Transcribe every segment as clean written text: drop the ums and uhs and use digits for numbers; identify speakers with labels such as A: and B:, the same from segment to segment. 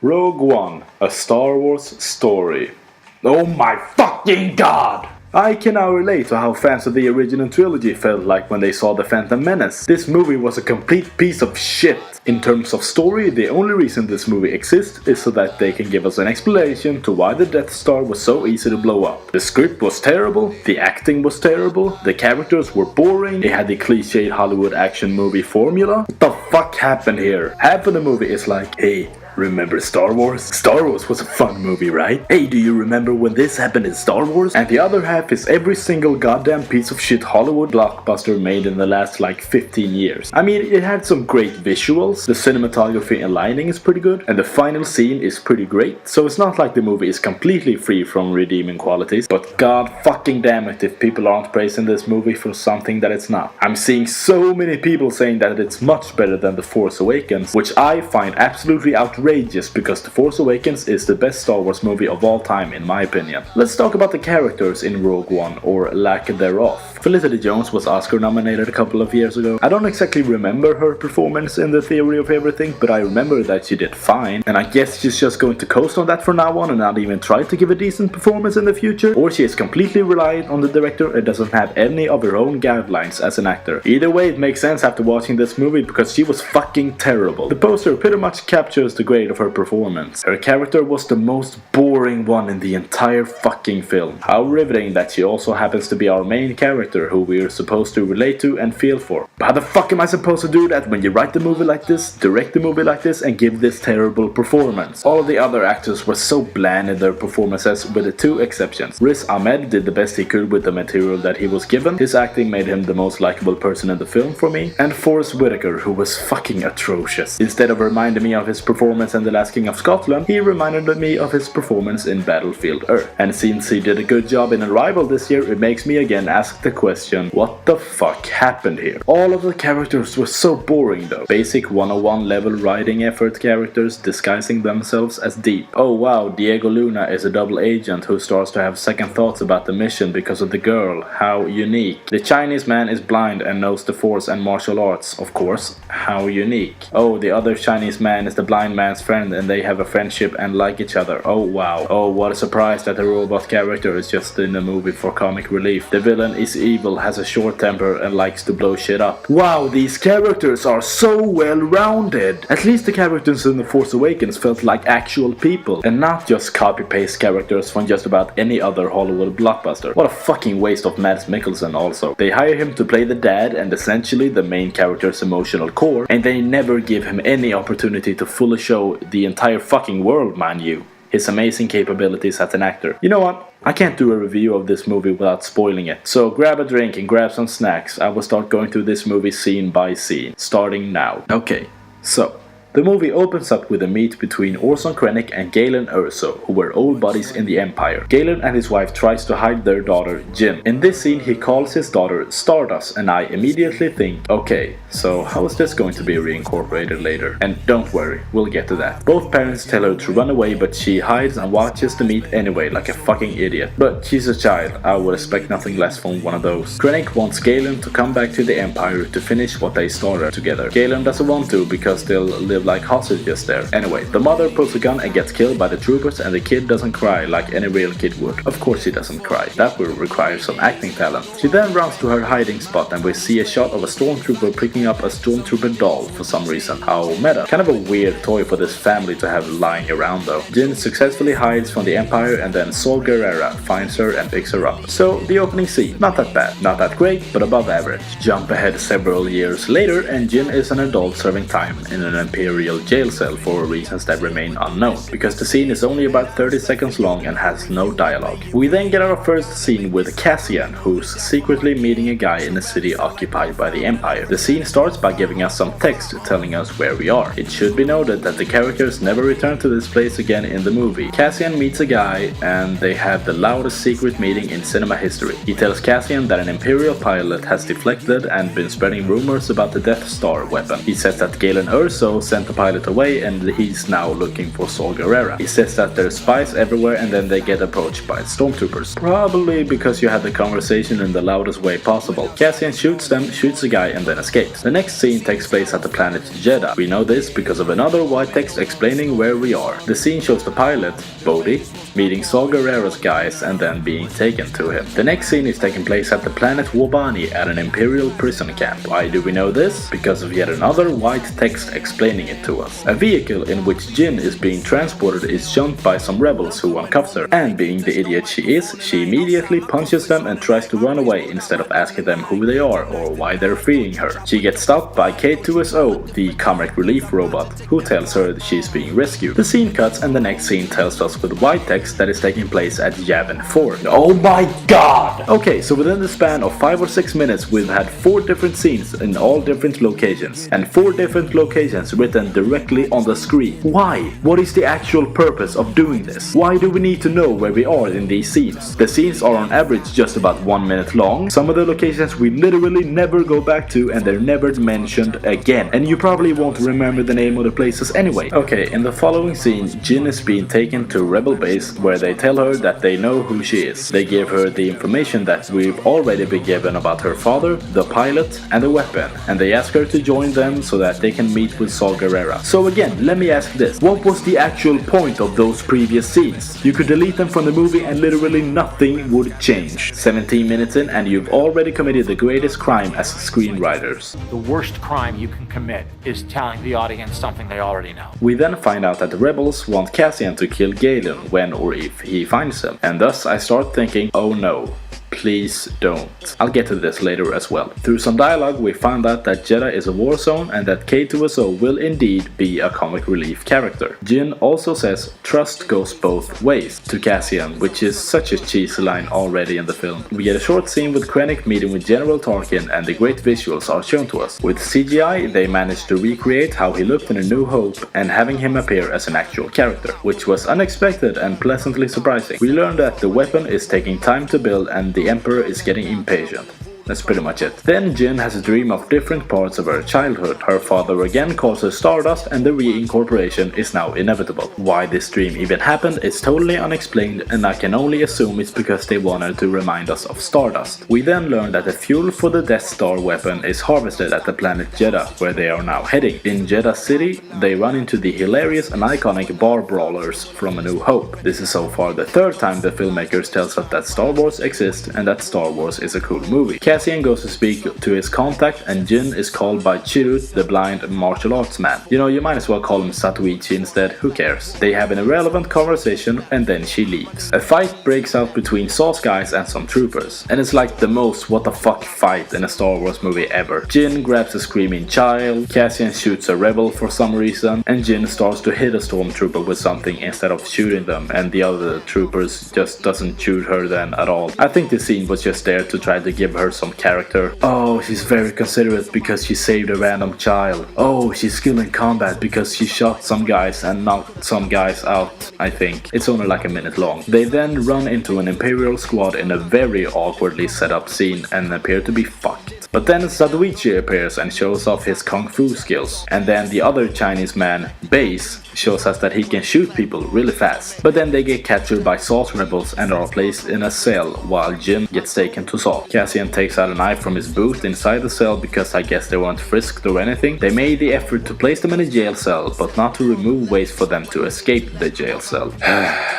A: Rogue One, a Star Wars story. Oh my fucking god! I can now relate to how fans of the original trilogy felt like when they saw The Phantom Menace. This movie was a complete piece of shit. In terms of story, the only reason this movie exists is so that they can give us an explanation to why the Death Star was so easy to blow up. The script was terrible, the acting was terrible, the characters were boring, they had the cliched Hollywood action movie formula. What the fuck happened here? Half of the movie is like, hey, remember Star Wars? Star Wars was a fun movie, right? Hey, do you remember when this happened in Star Wars? And the other half is every single goddamn piece of shit Hollywood blockbuster made in the last like 15 years. I mean, it had some great visuals, the cinematography and lighting is pretty good, and the final scene is pretty great, so it's not like the movie is completely free from redeeming qualities, but god fucking damn it if people aren't praising this movie for something that it's not. I'm seeing so many people saying that it's much better than The Force Awakens, which I find absolutely outrageous because The Force Awakens is the best Star Wars movie of all time in my opinion. Let's talk about the characters in Rogue One, or lack thereof. Felicity Jones was Oscar nominated a couple of years ago. I don't exactly remember her performance in The Theory of Everything, but I remember that she did fine, and I guess she's just going to coast on that from now on and not even try to give a decent performance in the future, or she is completely reliant on the director and doesn't have any of her own guidelines as an actor. Either way, it makes sense after watching this movie because she was fucking terrible. The poster pretty much captures the grade of her performance. Her character was the most boring one in the entire fucking film. How riveting that she also happens to be our main character who we're supposed to relate to and feel for. But how the fuck am I supposed to do that when you write the movie like this, direct the movie like this, and give this terrible performance? All of the other actors were so bland in their performances with the two exceptions. Riz Ahmed did the best he could with the material that he was given. His acting made him the most likable person in the film for me. And Forrest Whitaker, who was fucking atrocious. Instead of reminding me of his performance in The Last King of Scotland, he reminded me of his performance in Battlefield Earth. And since he did a good job in Arrival this year, it makes me again ask the question, what the fuck happened here? All of the characters were so boring though. Basic 101 level writing effort characters disguising themselves as deep. Oh wow, Diego Luna is a double agent who starts to have second thoughts about the mission because of the girl. How unique. The Chinese man is blind and knows the Force and martial arts, of course. How unique. Oh, the other Chinese man is the blind man's friend and they have a friendship and like each other. Oh wow. Oh, what a surprise that the robot character is just in the movie for comic relief. The villain is evil, has a short temper and likes to blow shit up. Wow, these characters are so well rounded. At least the characters in The Force Awakens felt like actual people and not just copy-paste characters from just about any other Hollywood blockbuster. What a fucking waste of Mads Mikkelsen also. They hire him to play the dad and essentially the main character's emotional core, and they never give him any opportunity to fully show the entire fucking world, mind you, his amazing capabilities as an actor. You know what? I can't do a review of this movie without spoiling it. So grab a drink and grab some snacks. I will start going through this movie scene by scene, starting now. Okay, so the movie opens up with a meet between Orson Krennic and Galen Erso, who were old buddies in the Empire. Galen and his wife tries to hide their daughter, Jyn. In this scene, he calls his daughter Stardust, and I immediately think, okay, so how is this going to be reincorporated later? And don't worry, we'll get to that. Both parents tell her to run away, but she hides and watches the meet anyway, like a fucking idiot. But she's a child, I would expect nothing less from one of those. Krennic wants Galen to come back to the Empire to finish what they started together. Galen doesn't want to because they'll live like hostages there. Anyway, the mother pulls a gun and gets killed by the troopers, and the kid doesn't cry like any real kid would. Of course she doesn't cry. That will require some acting talent. She then runs to her hiding spot and we see a shot of a stormtrooper picking up a stormtrooper doll for some reason. How meta. Kind of a weird toy for this family to have lying around though. Jyn successfully hides from the Empire and then Saul Guerrera finds her and picks her up. So the opening scene, not that bad, not that great, but above average. Jump ahead several years later and Jyn is an adult serving time in an Imperial jail cell for reasons that remain unknown, because the scene is only about 30 seconds long and has no dialogue. We then get our first scene with Cassian, who's secretly meeting a guy in a city occupied by the Empire. The scene starts by giving us some text telling us where we are. It should be noted that the characters never return to this place again in the movie. Cassian meets a guy and they have the loudest secret meeting in cinema history. He tells Cassian that an Imperial pilot has deflected and been spreading rumors about the Death Star weapon. He says that Galen Erso sent sent the pilot away and he's now looking for Saul Guerrera. He says that there's spies everywhere and then they get approached by stormtroopers. Probably because you had the conversation in the loudest way possible. Cassian shoots them, shoots a guy and then escapes. The next scene takes place at the planet Jeddah. We know this because of another white text explaining where we are. The scene shows the pilot, Bodhi, meeting Saul Guerrera's guys and then being taken to him. The next scene is taking place at the planet Wobani at an Imperial prison camp. Why do we know this? Because of yet another white text explaining it to us. A vehicle in which Jin is being transported is jumped by some rebels who uncuffs her, and being the idiot she is, she immediately punches them and tries to run away instead of asking them who they are or why they're freeing her. She gets stopped by K2SO, the comic relief robot, who tells her that she's being rescued. The scene cuts and the next scene tells us with white text that is taking place at Yavin 4. Oh my god! Okay, so within the span of 5 or 6 minutes we've had 4 different scenes in all different locations, and 4 different locations written directly on the screen. Why? What is the actual purpose of doing this? Why do we need to know where we are in these scenes? The scenes are on average just about 1 minute long. Some of the locations we literally never go back to and they're never mentioned again. And you probably won't remember the name of the places anyway. Okay, in the following scene, Jin is being taken to Rebel Base where they tell her that they know who she is. They give her the information that we've already been given about her father, the pilot, and the weapon, and they ask her to join them so that they can meet with Saul Guerrera. So again, let me ask this. What was the actual point of those previous scenes? You could delete them from the movie and literally nothing would change. 17 minutes in and you've already committed the greatest crime as screenwriters.
B: The worst crime you can commit is telling the audience something they already know.
A: We then find out that the rebels want Cassian to kill Galen when or if he finds him, and thus I start thinking, oh no. Please don't. I'll get to this later as well. Through some dialogue we find out that Jeddah is a war zone and that K2SO will indeed be a comic relief character. Jin also says trust goes both ways to Cassian, which is such a cheesy line already in the film. We get a short scene with Krennic meeting with General Tarkin and the great visuals are shown to us. With CGI they managed to recreate how he looked in A New Hope and having him appear as an actual character, which was unexpected and pleasantly surprising. We learned that the weapon is taking time to build and the Emperor is getting impatient. That's pretty much it. Then Jin has a dream of different parts of her childhood. Her father again calls her Stardust and the reincorporation is now inevitable. Why this dream even happened is totally unexplained and I can only assume it's because they wanted to remind us of Stardust. We then learn that the fuel for the Death Star weapon is harvested at the planet Jeddah, where they are now heading. In Jeddah City, they run into the hilarious and iconic bar brawlers from A New Hope. This is so far the 3rd time the filmmakers tells us that Star Wars exists and that Star Wars is a cool movie. Cassian goes to speak to his contact and Jin is called by Chirrut, the blind martial arts man. You know, you might as well call him Satuichi instead, who cares? They have an irrelevant conversation and then she leaves. A fight breaks out between Saw's guys and some troopers, and it's like the most what the fuck fight in a Star Wars movie ever. Jin grabs a screaming child, Cassian shoots a rebel for some reason, and Jin starts to hit a stormtrooper with something instead of shooting them, and the other troopers just doesn't shoot her then at all. I think the scene was just there to try to give her some character. Oh, she's very considerate because she saved a random child. Oh, she's skilled in combat because she shot some guys and knocked some guys out, I think. It's only like a minute long. They then run into an Imperial squad in a very awkwardly set up scene and appear to be fucked. But then Satuichi appears and shows off his kung fu skills. And then the other Chinese man, Base, shows us that he can shoot people really fast. But then they get captured by Saw's rebels and are placed in a cell while Jin gets taken to Saw. Cassian takes out a knife from his boot inside the cell because I guess they weren't frisked or anything. They made the effort to place them in a jail cell, but not to remove ways for them to escape the jail cell.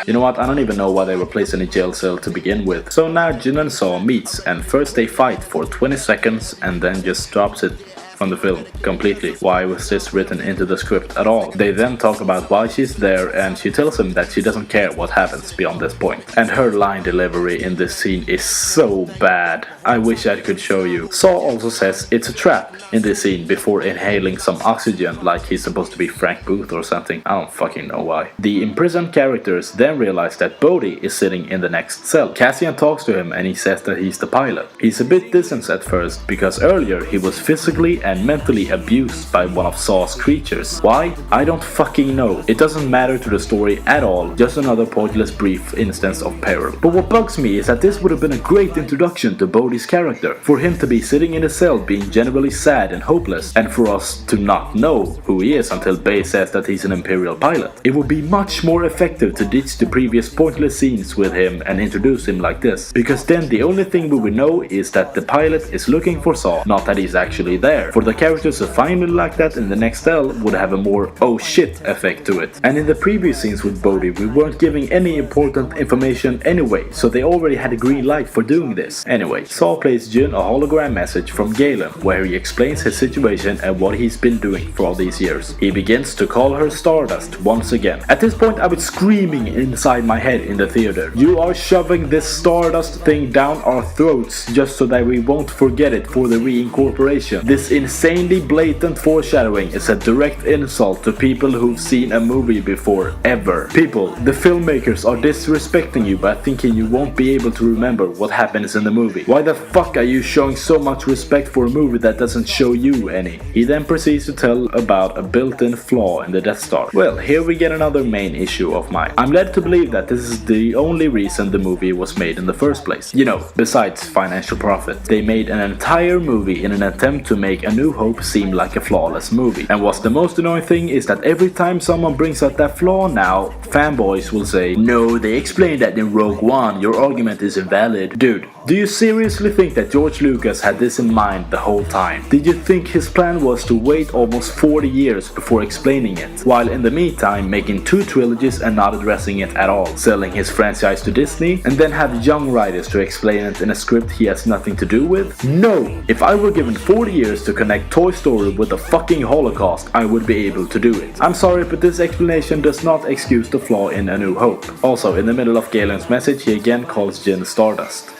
A: You know what, I don't even know why they were placed in a jail cell to begin with. So now Jin and Saw meets and first they fight for 20 seconds and then just drops it from the film completely. Why was this written into the script at all? They then talk about why she's there and she tells him that she doesn't care what happens beyond this point. And her line delivery in this scene is so bad. I wish I could show you. Saw also says it's a trap in this scene before inhaling some oxygen like he's supposed to be Frank Booth or something. I don't fucking know why. The imprisoned characters then realize that Bodhi is sitting in the next cell. Cassian talks to him and he says that he's the pilot. He's a bit distant at first because earlier he was physically and mentally abused by one of Saw's creatures. Why? I don't fucking know. It doesn't matter to the story at all, just another pointless brief instance of peril. But what bugs me is that this would have been a great introduction to Bodhi's character. For him to be sitting in a cell being genuinely sad and hopeless, and for us to not know who he is until Bay says that he's an Imperial pilot. It would be much more effective to ditch the previous pointless scenes with him and introduce him like this, because then the only thing we would know is that the pilot is looking for Saw, not that he's actually there. For the characters to find him like that in the next cell would have a more oh shit effect to it. And in the previous scenes with Bodhi, we weren't giving any important information anyway, so they already had a green light for doing this. Anyway, Saw plays Jin a hologram message from Galen, where he explains his situation and what he's been doing for all these years. He begins to call her Stardust once again. At this point I was screaming inside my head in the theater. You are shoving this Stardust thing down our throats just so that we won't forget it for the reincorporation. This insanely blatant foreshadowing is a direct insult to people who've seen a movie before, ever. People, the filmmakers are disrespecting you by thinking you won't be able to remember what happens in the movie. Why the fuck are you showing so much respect for a movie that doesn't show you any? He then proceeds to tell about a built-in flaw in the Death Star. Well, here we get another main issue of mine. I'm led to believe that this is the only reason the movie was made in the first place. You know, besides financial profit. They made an entire movie in an attempt to make A New Hope seem like a flawless movie. And what's the most annoying thing is that every time someone brings up that flaw now, fanboys will say, no, they explained that in Rogue One, your argument is invalid. Dude, do you seriously think that George Lucas had this in mind the whole time? Did you think his plan was to wait almost 40 years before explaining it, while in the meantime making 2 trilogies and not addressing it at all, selling his franchise to Disney, and then have young writers to explain it in a script he has nothing to do with? No! If I were given 40 years to connect Toy Story with the fucking Holocaust, I would be able to do it. I'm sorry, but this explanation does not excuse the flaw in A New Hope. Also, in the middle of Galen's message, he again calls Jin Stardust.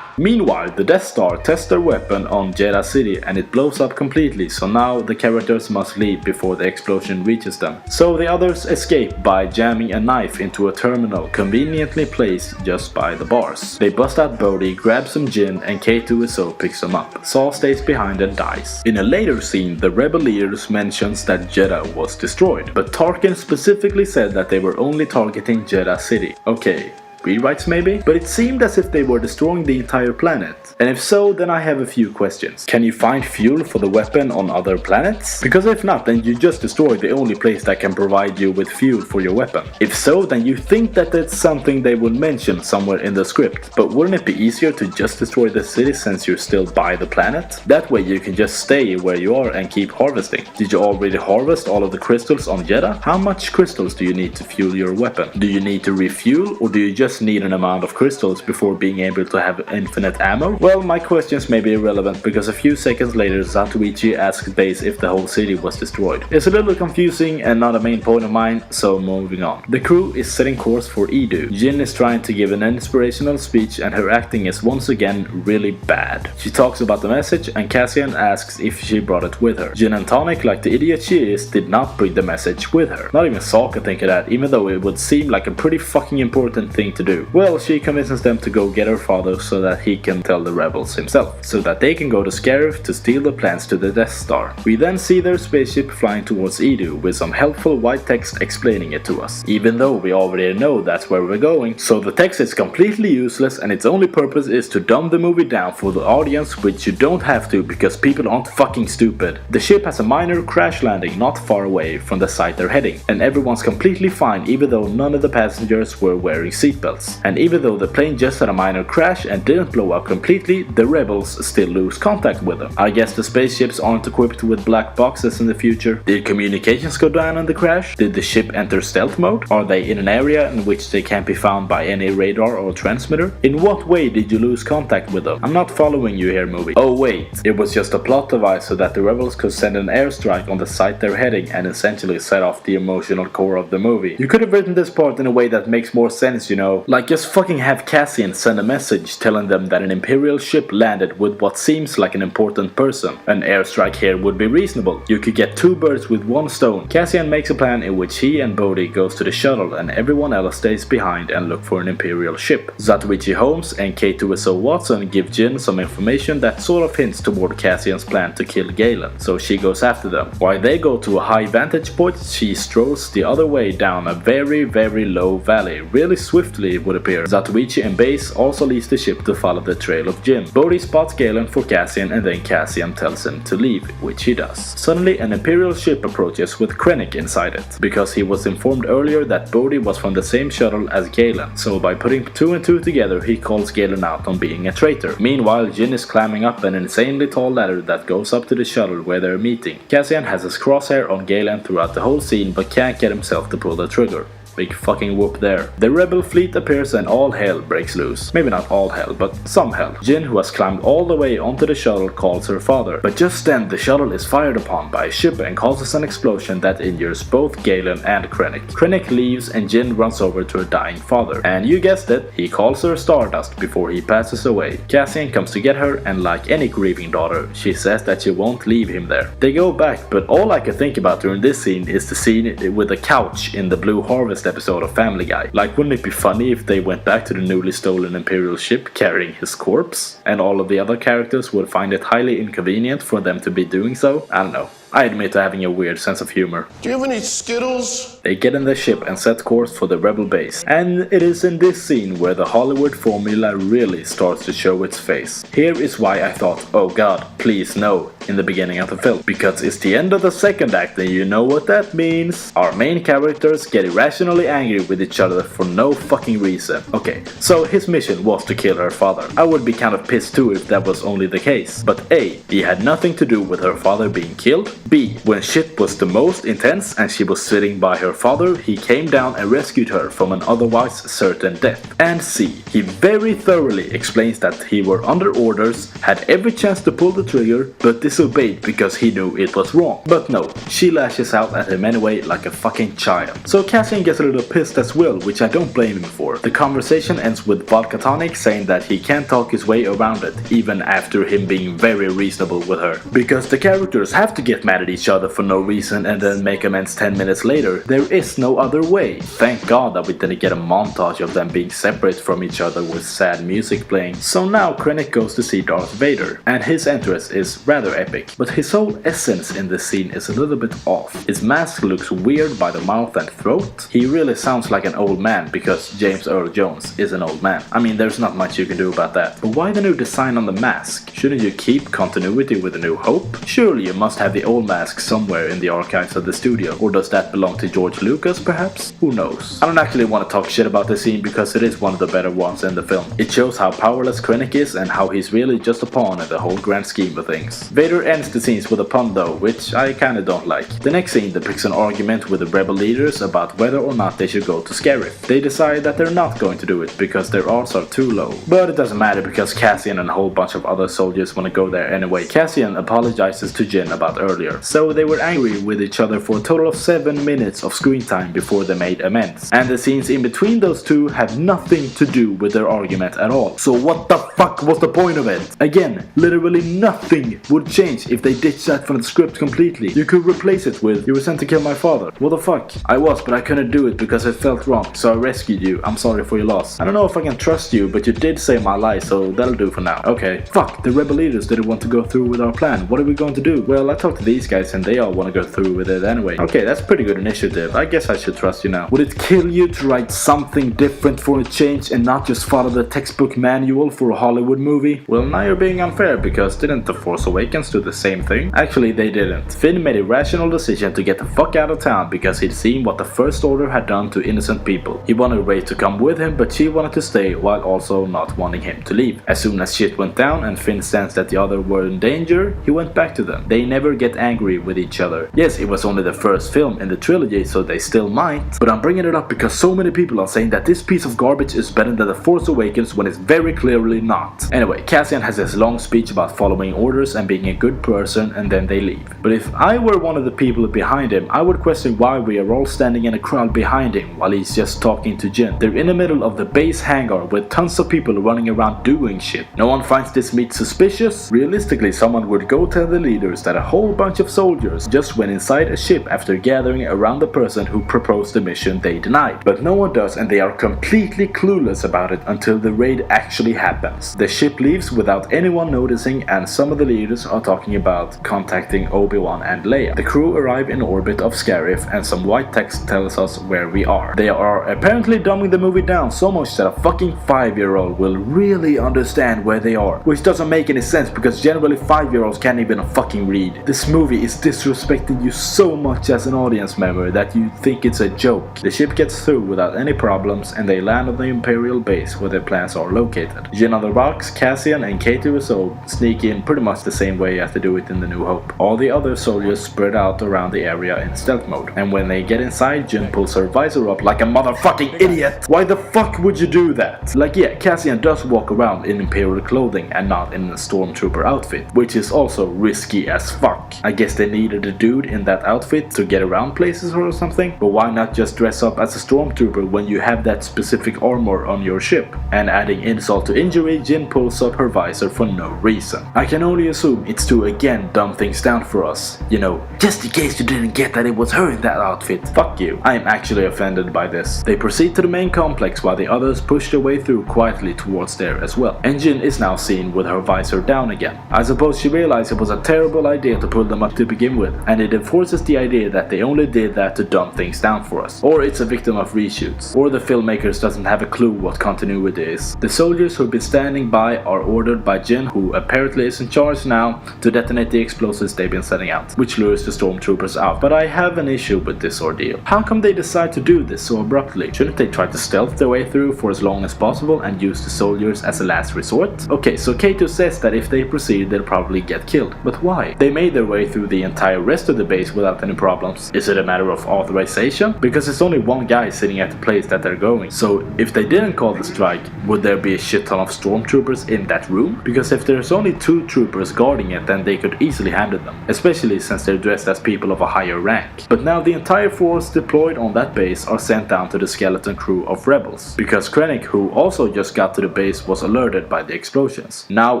A: Meanwhile, the Death Star tests their weapon on Jedha City and it blows up completely, so now the characters must leave before the explosion reaches them. So the others escape by jamming a knife into a terminal conveniently placed just by the bars. They bust out Bodhi, grab some gin, and K2SO picks them up. Saw stays behind and dies. In a later scene, the rebel leaders mentions that Jedha was destroyed, but Tarkin specifically said that they were only targeting Jedha City. Okay. Rewrites maybe? But it seemed as if they were destroying the entire planet. And if so, then I have a few questions. Can you find fuel for the weapon on other planets? Because if not, then you just destroyed the only place that can provide you with fuel for your weapon. If so, then you think that that's something they would mention somewhere in the script. But wouldn't it be easier to just destroy the city since you're still by the planet? That way you can just stay where you are and keep harvesting. Did you already harvest all of the crystals on Jedha? How much crystals do you need to fuel your weapon? Do you need to refuel, or do you just need an amount of crystals before being able to have infinite ammo? Well, my questions may be irrelevant because a few seconds later Zatoichi asks Base if the whole city was destroyed. It's a little confusing and not a main point of mine, so moving on. The crew is setting course for Edu. Jin is trying to give an inspirational speech and her acting is once again really bad. She talks about the message and Cassian asks if she brought it with her. Jin and Tonic, like the idiot she is, did not bring the message with her. Not even Saw could think of that, even though it would seem like a pretty fucking important thing to do. Well, she convinces them to go get her father so that he can tell the rebels himself, so that they can go to Scarif to steal the plans to the Death Star. We then see their spaceship flying towards Edu with some helpful white text explaining it to us, even though we already know that's where we're going. So the text is completely useless and its only purpose is to dumb the movie down for the audience, which you don't have to because people aren't fucking stupid. The ship has a minor crash landing not far away from the site they're heading, and everyone's completely fine even though none of the passengers were wearing seatbelts. And even though the plane just had a minor crash and didn't blow up completely, the rebels still lose contact with them. I guess the spaceships aren't equipped with black boxes in the future. Did communications go down in the crash? Did the ship enter stealth mode? Are they in an area in which they can't be found by any radar or transmitter? In what way did you lose contact with them? I'm not following you here, movie. Oh wait, it was just a plot device so that the rebels could send an airstrike on the site they're heading and essentially set off the emotional core of the movie. You could have written this part in a way that makes more sense, you know. shuttle. Like, just fucking have Cassian send a message telling them that an Imperial ship landed with what seems like an important person. An airstrike here would be reasonable. You could get 2 birds with 1 stone. Cassian makes a plan in which he and Bodhi goes to the shuttle and everyone else stays behind and look for an Imperial ship. Zatoichi Holmes and K2SO Watson give Jin some information that sort of hints toward Cassian's plan to kill Galen, so she goes after them. While they go to a high vantage point, she strolls the other way down a very low valley, really swiftly it would appear. Zatoichi and Base also leads the ship to follow the trail of Jin. Bodhi spots Galen for Cassian and then Cassian tells him to leave, which he does. Suddenly an Imperial ship approaches with Krennic inside it, because he was informed earlier that Bodhi was from the same shuttle as Galen, so by putting 2 and 2 together he calls Galen out on being a traitor. Meanwhile, Jin is climbing up an insanely tall ladder that goes up to the shuttle where they're meeting. Cassian has his crosshair on Galen throughout the whole scene but can't get himself to pull the trigger. Big fucking whoop there. The rebel fleet appears and all hell breaks loose. Maybe not all hell, but some hell. Jin, who has climbed all the way onto the shuttle, calls her father. But just then the shuttle is fired upon by a ship and causes an explosion that injures both Galen and Krennic. Krennic leaves and Jin runs over to her dying father. And you guessed it, he calls her Stardust before he passes away. Cassian comes to get her and like any grieving daughter, she says that she won't leave him there. They go back, but all I can think about during this scene is the scene with the couch in the Blue Harvest episode of Family Guy. Like, wouldn't it be funny if they went back to the newly stolen Imperial ship carrying his corpse? And all of the other characters would find it highly inconvenient for them to be doing so? I don't know. I admit to having a weird sense of humor.
C: Do you have any Skittles?
A: They get in the ship and set course for the rebel base. And it is in this scene where the Hollywood formula really starts to show its face. Here is why I thought, oh god, please no, in the beginning of the film. Because it's the end of the second act and you know what that means. Our main characters get irrationally angry with each other for no fucking reason. Okay, so his mission was to kill her father. I would be kind of pissed too if that was only the case. But A, he had nothing to do with her father being killed. B, when shit was the most intense and she was sitting by her father, he came down and rescued her from an otherwise certain death. And C, he very thoroughly explains that he were under orders, had every chance to pull the trigger, but disobeyed because he knew it was wrong. But no, she lashes out at him anyway like a fucking child. So Cassian gets a little pissed as well, which I don't blame him for. The conversation ends with Vodka Tonic saying that he can't talk his way around it, even after him being very reasonable with her. Because the characters have to get mad at each other for no reason and then make amends 10 minutes later. There is no other way. Thank God that we didn't get a montage of them being separate from each other with sad music playing. So now Krennic goes to see Darth Vader, and his entrance is rather epic. But his whole essence in this scene is a little bit off. His mask looks weird by the mouth and throat. He really sounds like an old man because James Earl Jones is an old man. I mean, there's not much you can do about that. But why the new design on the mask? Shouldn't you keep continuity with A New Hope? Surely you must have the old mask somewhere in the archives of the studio, or does that belong to George Lucas perhaps? Who knows? I don't actually want to talk shit about this scene because it is one of the better ones in the film. It shows how powerless Krennic is and how he's really just a pawn in the whole grand scheme of things. Vader ends the scenes with a pun though, which I kinda don't like. The next scene depicts an argument with the rebel leaders about whether or not they should go to Scarif. They decide that they're not going to do it because their odds are too low. But it doesn't matter because Cassian and a whole bunch of other soldiers want to go there anyway. Cassian apologizes to Jin about earlier. So they were angry with each other for a total of 7 minutes of screen time before they made amends. And the scenes in between those two have nothing to do with their argument at all. So what the fuck was the point of it? Again, literally nothing would change if they ditched that from the script completely. You could replace it with, you were sent to kill my father. What the fuck? I was, but I couldn't do it because it felt wrong, so I rescued you. I'm sorry for your loss. I don't know if I can trust you, but you did save my life, so that'll do for now. Okay. Fuck, the rebel leaders didn't want to go through with our plan. What are we going to do? Well, I talked to these guys and they all want to go through with it anyway. Okay, that's pretty good initiative. I guess I should trust you now. Would it kill you to write something different for a change and not just follow the textbook manual for a Hollywood movie? Well, now you're being unfair because didn't The Force Awakens do the same thing? Actually, they didn't. Finn made a rational decision to get the fuck out of town because he'd seen what the First Order had done to innocent people. He wanted Rey to come with him, but she wanted to stay while also not wanting him to leave. As soon as shit went down and Finn sensed that the other were in danger, he went back to them. They never get angry angry with each other. Yes, it was only the first film in the trilogy, so they still might, but I'm bringing it up because so many people are saying that this piece of garbage is better than The Force Awakens when it's very clearly not. Anyway, Cassian has this long speech about following orders and being a good person, and then they leave. But if I were one of the people behind him, I would question why we are all standing in a crowd behind him while he's just talking to Jin. They're in the middle of the base hangar with tons of people running around doing shit. No one finds this meet suspicious? Realistically, someone would go tell the leaders that a whole bunch of soldiers just went inside a ship after gathering around the person who proposed the mission they denied. But no one does, and they are completely clueless about it until the raid actually happens. The ship leaves without anyone noticing, and some of the leaders are talking about contacting Obi-Wan and Leia. The crew arrive in orbit of Scarif, and some white text tells us where we are. They are apparently dumbing the movie down so much that a fucking 5-year-old will really understand where they are, which doesn't make any sense because generally 5-year-olds can't even fucking read. This movie is disrespecting you so much as an audience member that you think it's a joke. The ship gets through without any problems, and they land on the Imperial base where their plans are located. Jin on the rocks, Cassian and K2SO sneak in pretty much the same way as they do it in The New Hope. All the other soldiers spread out around the area in stealth mode, and when they get inside, Jin pulls her visor up like a motherfucking idiot. Why the fuck would you do that? Like, yeah, Cassian does walk around in Imperial clothing and not in a stormtrooper outfit, which is also risky as fuck. I guess they needed a dude in that outfit to get around places or something, but why not just dress up as a stormtrooper when you have that specific armor on your ship? And adding insult to injury, Jin pulls up her visor for no reason. I can only assume it's to again dumb things down for us. You know, just in case you didn't get that it was her in that outfit. Fuck you. I am actually offended by this. They proceed to the main complex while the others push their way through quietly towards there as well. And Jin is now seen with her visor down again. I suppose she realized it was a terrible idea to pull them up to begin with, and it enforces the idea that they only did that to dumb things down for us. Or it's a victim of reshoots. Or the filmmakers doesn't have a clue what continuity is. The soldiers who've been standing by are ordered by Jin, who apparently is in charge now, to detonate the explosives they've been setting out, which lures the stormtroopers out. But I have an issue with this ordeal. How come they decide to do this so abruptly? Shouldn't they try to stealth their way through for as long as possible and use the soldiers as a last resort? Okay, so K2 says that if they proceed they'll probably get killed. But why? They made their way through the entire rest of the base without any problems. Is it a matter of authorization? Because it's only one guy sitting at the place that they're going. So if they didn't call the strike, would there be a shit ton of stormtroopers in that room? Because if there's only 2 troopers guarding it, then they could easily handle them, especially since they're dressed as people of a higher rank. But now the entire force deployed on that base are sent down to the skeleton crew of rebels, because Krennic, who also just got to the base, was alerted by the explosions. Now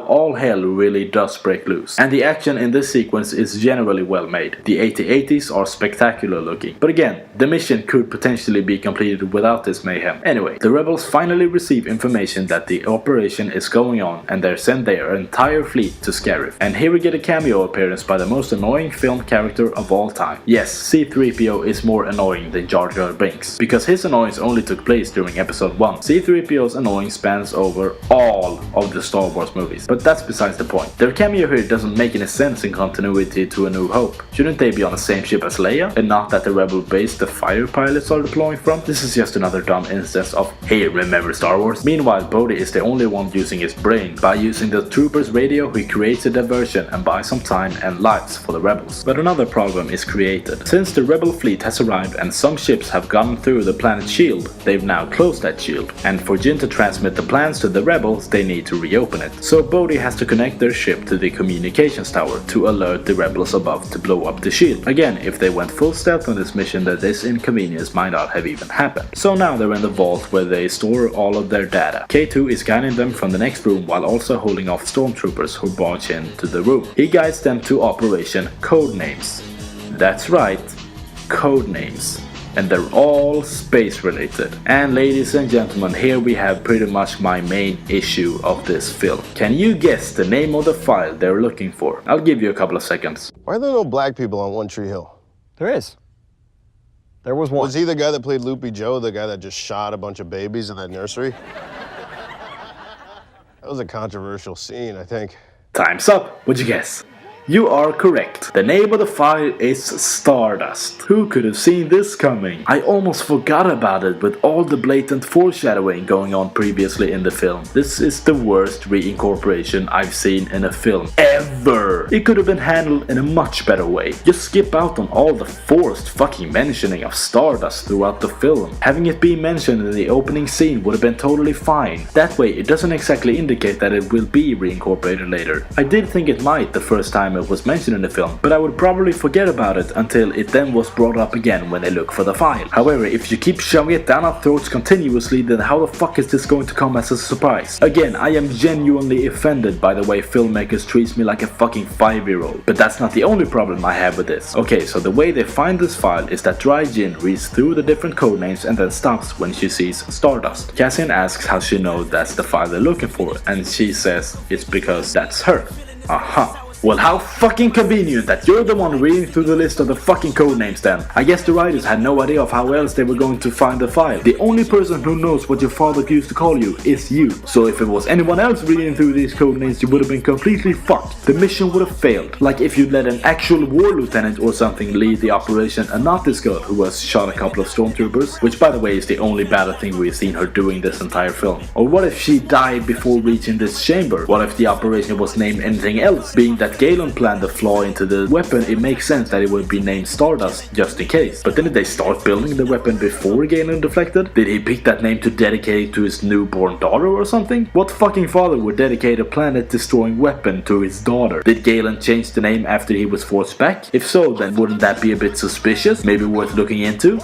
A: all hell really does break loose, and the action in this sequence is generally well made. The AT-ATs are spectacular looking, but again, the mission could potentially be completed without this mayhem. Anyway, the rebels finally receive information that the operation is going on, and they're sent their entire fleet to Scarif. And here we get a cameo appearance by the most annoying film character of all time. Yes, C-3PO is more annoying than Jar Jar Binks, because his annoyance only took place during episode 1. C-3PO's annoyance spans over all of the Star Wars movies, but that's besides the point. Their cameo here doesn't make any sense in continuity to A New Hope. Shouldn't they be on the same ship as Leia, and not at the rebel base the fire pilots are deploying from? This is just another dumb instance of, hey, remember Star Wars? Meanwhile, Bodhi is the only one using his brain. By using the trooper's radio, he creates a diversion and buys some time and lives for the rebels. But another problem is created. Since the rebel fleet has arrived and some ships have gone through the planet's shield, they've now closed that shield. And for Jin to transmit the plans to the rebels, they need to reopen it. So Bodhi has to connect their ship to the communications tower to alert the rebels above to blow up the shield. Again, if they went full stealth on this mission, then this inconvenience might not have even happened. So now they're in the vault where they store all of their data. K2 is guiding them from the next room while also holding off stormtroopers who barge into the room. He guides them to Operation Codenames. That's right, Codenames. And they're all space related. And ladies and gentlemen, here we have pretty much my main issue of this film. Can you guess the name of the file they're looking for? I'll give you a couple of seconds.
C: Why are there no black people on One Tree Hill?
D: There is. There was one.
C: Was he the guy that played Loopy Joe, the guy that just shot a bunch of babies in that nursery? That was a controversial scene, I think.
A: Time's up. What'd you guess? You are correct. The name of the file is Stardust. Who could have seen this coming? I almost forgot about it with all the blatant foreshadowing going on previously in the film. This is the worst reincorporation I've seen in a film ever. It could have been handled in a much better way. Just skip out on all the forced fucking mentioning of Stardust throughout the film. Having it be mentioned in the opening scene would have been totally fine. That way it doesn't exactly indicate that it will be reincorporated later. I did think it might the first time it was mentioned in the film, but I would probably forget about it until it then was brought up again when I look for the file. However, if you keep shoving it down our throats continuously, then how the fuck is this going to come as a surprise? Again, I am genuinely offended by the way filmmakers treat me like a fucking 5-year-old. But that's not the only problem I have with this. Okay, so the way they find this file is that Dry Jin reads through the different codenames and then stops when she sees Stardust. Cassian asks how she knows that's the file they're looking for, and she says it's because that's her. Aha. Well, how fucking convenient that you're the one reading through the list of the fucking codenames then. I guess the writers had no idea of how else they were going to find the file. The only person who knows what your father used to call you is you. So if it was anyone else reading through these codenames, you would have been completely fucked. The mission would have failed. Like if you'd let an actual war lieutenant or something lead the operation and not this girl who has shot a couple of stormtroopers, which by the way is the only bad thing we've seen her doing this entire film. Or what if she died before reaching this chamber? What if the operation was named anything else? Being that Galen planned the flaw into the weapon, it makes sense that it would be named Stardust just in case. But didn't they start building the weapon before Galen deflected? Did he pick that name to dedicate it to his newborn daughter or something? What fucking father would dedicate a planet-destroying weapon to his daughter? Did Galen change the name after he was forced back? If so, then wouldn't that be a bit suspicious? Maybe worth looking into?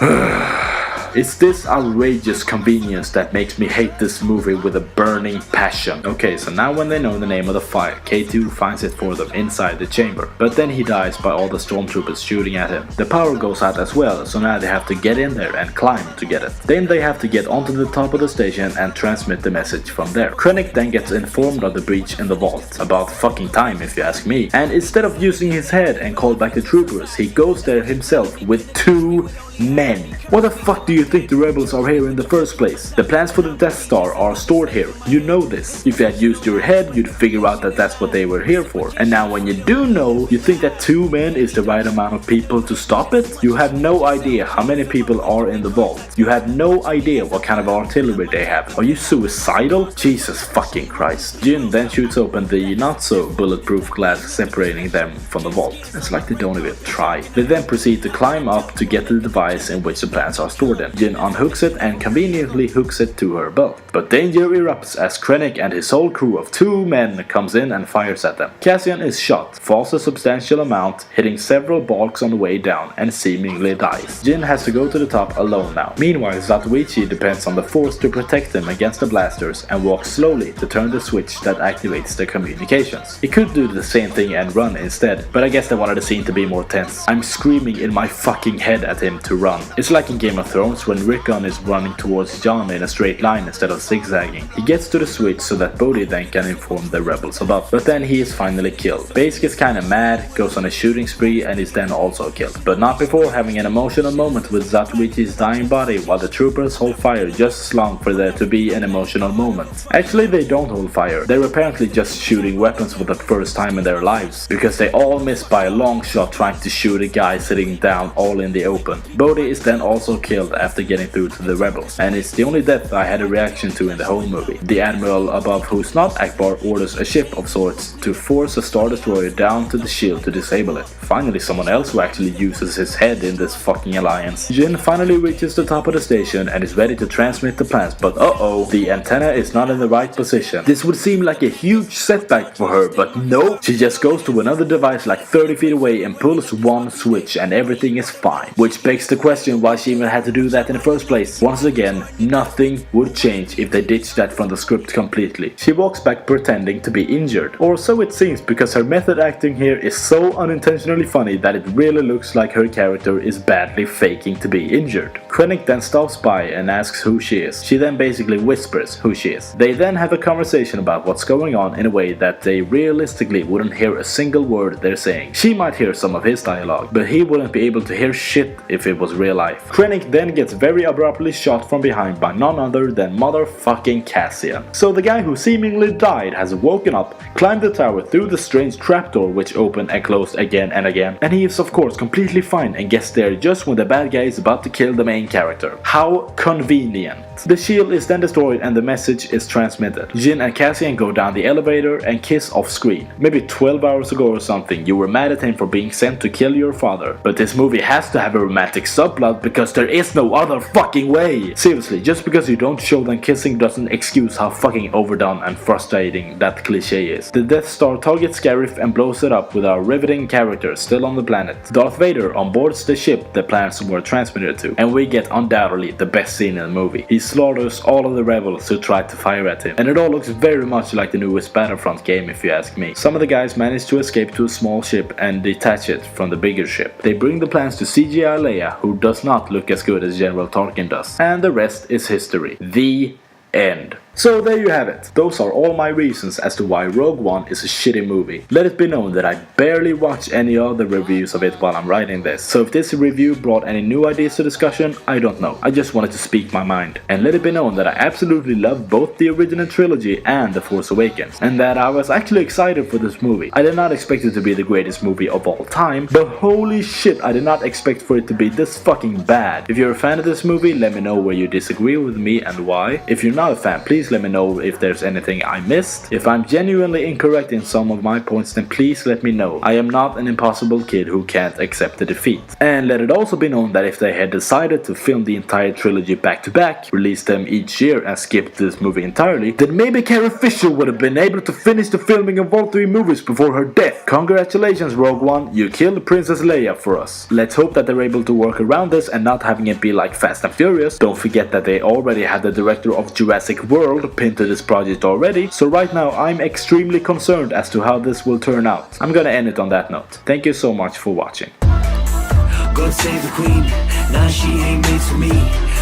A: It's this outrageous convenience that makes me hate this movie with a burning passion. Okay, so now when they know the name of the file, K2 finds it for them inside the chamber. But then he dies by all the stormtroopers shooting at him. The power goes out as well, so now they have to get in there and climb to get it. Then they have to get onto the top of the station and transmit the message from there. Krennic then gets informed of the breach in the vault. About fucking time if you ask me. And instead of using his head and call back the troopers, he goes there himself with 2 men. What the fuck do you think the rebels are here in the first place? The plans for the Death Star are stored here. You know this. If you had used your head, you'd figure out that that's what they were here for. And now when you do know, you think that 2 men is the right amount of people to stop it? You have no idea how many people are in the vault. You have no idea what kind of artillery they have. Are you suicidal? Jesus fucking Christ. Jin then shoots open the not so bulletproof glass separating them from the vault. It's like they don't even try. They then proceed to climb up to get to the device in which the plans are stored in. Jin unhooks it and conveniently hooks it to her belt. But danger erupts as Krennic and his whole crew of 2 men comes in and fires at them. Cassian is shot, falls a substantial amount, hitting several balks on the way down and seemingly dies. Jin has to go to the top alone now. Meanwhile, Zatoichi depends on the Force to protect him against the blasters and walks slowly to turn the switch that activates the communications. He could do the same thing and run instead, but I guess they wanted the scene to be more tense. I'm screaming in my fucking head at him to run. It's like in Game of Thrones when Rickon is running towards Jon in a straight line instead of zigzagging. He gets to the switch so that Bodhi then can inform the rebels above. But then he is finally killed. Base gets kinda mad, goes on a shooting spree and is then also killed. But not before having an emotional moment with Zatoichi's dying body while the troopers hold fire just as long for there to be an emotional moment. Actually they don't hold fire. They're apparently just shooting weapons for the first time in their lives. Because they all miss by a long shot trying to shoot a guy sitting down all in the open. Bodhi is then also killed after getting through to the rebels, and it's the only death I had a reaction to in the whole movie. The admiral above, who's not Akbar, orders a ship of sorts to force a Star Destroyer down to the shield to disable it. Finally someone else who actually uses his head in this fucking alliance. Jin finally reaches the top of the station and is ready to transmit the plans, but the antenna is not in the right position. This would seem like a huge setback for her, but no, she just goes to another device like 30 feet away and pulls one switch and everything is fine. Which begs the question why she even had to do that in the first place. Once again, nothing would change if they ditched that from the script completely. She walks back pretending to be injured, or so it seems, because her method acting here is so unintentionally funny that it really looks like her character is badly faking to be injured. Krennic then stops by and asks who she is. She then basically whispers who she is. They then have a conversation about what's going on in a way that they realistically wouldn't hear a single word they're saying. She might hear some of his dialogue, but he wouldn't be able to hear shit if it was real life. Krennic then gets gets very abruptly shot from behind by none other than motherfucking Cassian. So the guy who seemingly died has woken up, climbed the tower through the strange trapdoor which opened and closed again and again, and he is of course completely fine and gets there just when the bad guy is about to kill the main character. How convenient. The shield is then destroyed and the message is transmitted. Jin and Cassian go down the elevator and kiss off screen. Maybe 12 hours ago or something you were mad at him for being sent to kill your father. But this movie has to have a romantic subplot because there is no other fucking way. Seriously, just because you don't show them kissing doesn't excuse how fucking overdone and frustrating that cliche is. The Death Star targets Scarif and blows it up with our riveting characters still on the planet. Darth Vader onboards the ship the plans were transmitted to, and we get undoubtedly the best scene in the movie. He slaughters all of the rebels who tried to fire at him, and it all looks very much like the newest Battlefront game if you ask me. Some of the guys manage to escape to a small ship and detach it from the bigger ship. They bring the plans to CGI Leia, who does not look as good as General Tarkin does, and the rest is history. The end. So there you have it. Those are all my reasons as to why Rogue One is a shitty movie. Let it be known that I barely watch any other reviews of it while I'm writing this. So if this review brought any new ideas to discussion, I don't know. I just wanted to speak my mind. And let it be known that I absolutely love both the original trilogy and The Force Awakens. And that I was actually excited for this movie. I did not expect it to be the greatest movie of all time, but holy shit, I did not expect for it to be this fucking bad. If you're a fan of this movie, let me know where you disagree with me and why. If you're not a fan, please let me know if there's anything I missed. If I'm genuinely incorrect in some of my points, then please let me know. I am not an impossible kid who can't accept the defeat. And let it also be known that if they had decided to film the entire trilogy back to back, release them each year and skip this movie entirely, then maybe Carrie Fisher would have been able to finish the filming of all 3 movies before her death. Congratulations Rogue One, you killed Princess Leia for us. Let's hope that they're able to work around this and not having it be like Fast and Furious. Don't forget that they already had the director of Jurassic World pinned to this project already, so right now I'm extremely concerned as to how this will turn out. I'm gonna end it on that note. Thank you so much for watching.
E: God save the queen, now she ain't made for me,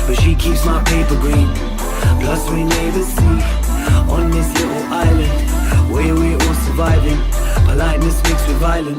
E: but she keeps my paper green. Plus we never see, on this little island, where we're all surviving, politeness mixed with violence.